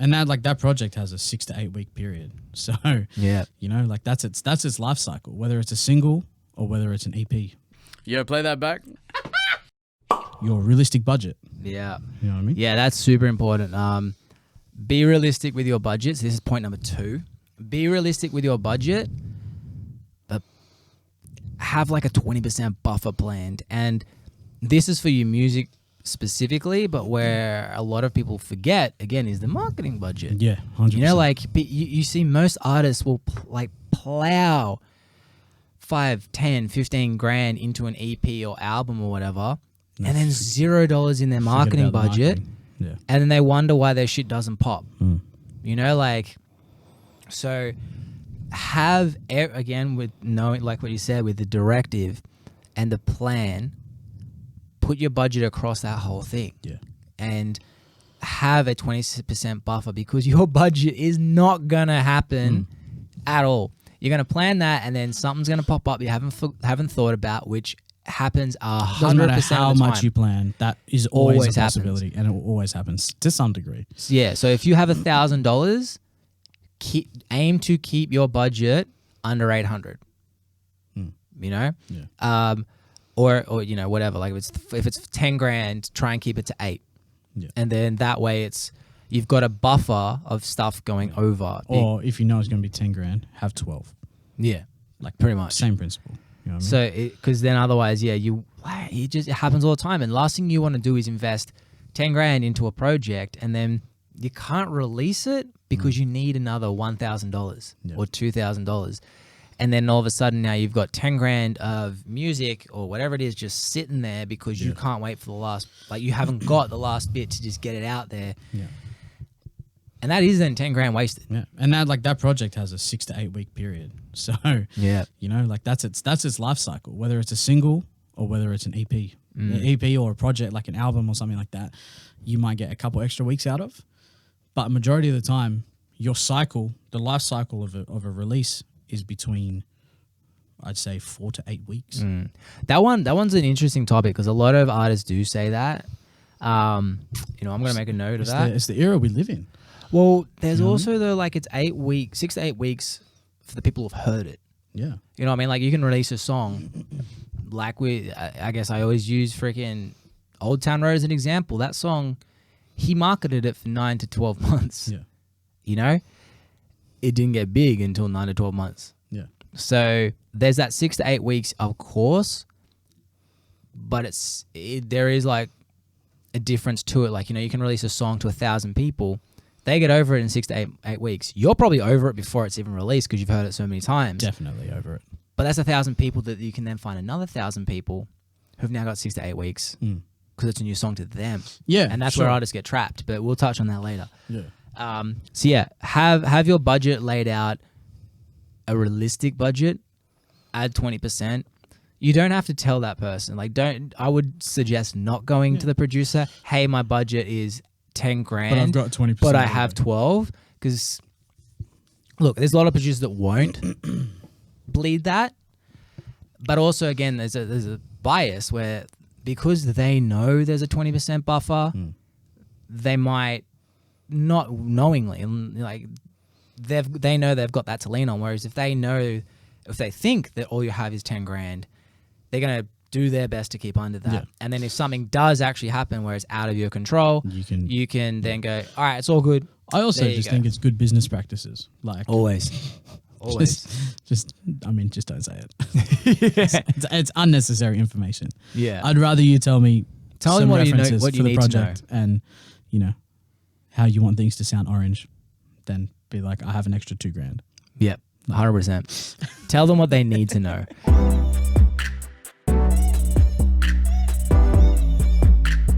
And that project has a 6 to 8 week period. So Yeah. like that's its life cycle, whether it's a single or whether it's an EP. Yeah, play that back. Your realistic budget. Yeah. You know what I mean? Yeah, that's super important. Be realistic with your budgets. This is point number 2. Be realistic with your budget, but have like a 20% buffer planned. And this is for your music specifically, but where a lot of people forget, again, is the marketing budget. Yeah, 100%. You know, like you see most artists will plow 5, 10, 15 grand into an EP or album or whatever, and then $0 in their marketing budget. Yeah. And then they wonder why their shit doesn't pop. You know, like, so have, again, with knowing, like what you said, with the directive and the plan, put your budget across that whole thing. Yeah. And have a 20% buffer, because your budget is not going to happen at all. You're going to plan that, and then something's going to pop up you haven't thought about, which happens 100% Doesn't matter of the how time. much you plan, that is always a happens. possibility, and it always happens to some degree. Yeah, so if you have $1,000, aim to keep your budget under 800. You know, Yeah. or you know, whatever. Like if it's 10 grand, try and keep it to 8. Yeah. And then that way you've got a buffer of stuff going over. Or if you know it's going to be 10 grand, have 12. Yeah, like pretty much. Same principle. You know what I mean? So, because then otherwise, yeah, it happens all the time. And last thing you want to do is invest 10 grand into a project, and then you can't release it because you need another $1,000 or $2,000. And then all of a sudden now you've got 10 grand of music or whatever it is just sitting there because you can't wait for the last, like you haven't got the last bit to just get it out there. Yeah. And that is then 10 grand wasted. Yeah. And that project has a 6 to 8 week period. So, Yeah. you know, like that's its life cycle, whether it's a single or whether it's an EP. An EP or a project like an album or something like that, you might get a couple extra weeks out of. But majority of the time, your cycle, the life cycle of a release is between, I'd say, 4 to 8 weeks. That one's an interesting topic because a lot of artists do say that. You know, I'm going to make a note of that. It's the era we live in. Well, there's also though, like it's 6 to 8 weeks for the people who've heard it. Yeah. You know what I mean? Like you can release a song, like I guess I always use freaking Old Town Road as an example. That song, he marketed it for 9 to 12 months. Yeah. You know, it didn't get big until 9 to 12 months. Yeah. So there's that 6 to 8 weeks, of course, but there is like a difference to it. Like, you know, you can release a song to 1,000 people. They get over it in 6 to 8 weeks. You're probably over it before it's even released because you've heard it so many times. Definitely over it. But that's 1,000 people that you can then find another 1,000 people who've now got 6 to 8 weeks because it's a new song to them. Yeah. And that's where artists get trapped. But we'll touch on that later. Yeah. So yeah, have your budget laid out, a realistic budget, add 20%. You don't have to tell that person. Like, I would suggest not going to the producer, hey, my budget is 10 grand, But I've got 20%. but I have 12. Because, look, there's a lot of producers that won't bleed that. But also, again, there's a bias where because they know there's a 20% buffer, they might not knowingly, like they know they've got that to lean on. Whereas if they think that all you have is 10 grand, they're going to do their best to keep under that. Yeah. And then if something does actually happen where it's out of your control, you can then go, all right, it's all good. I also just think it's good business practices. Like Always. just don't say it. It's unnecessary information. Yeah. I'd rather you tell me Tell some them what you know, references what for you the need to know. project and, you know, how you want things to sound orange, than be like, I have an extra 2 grand. Yep. 100%. Tell them what they need to know.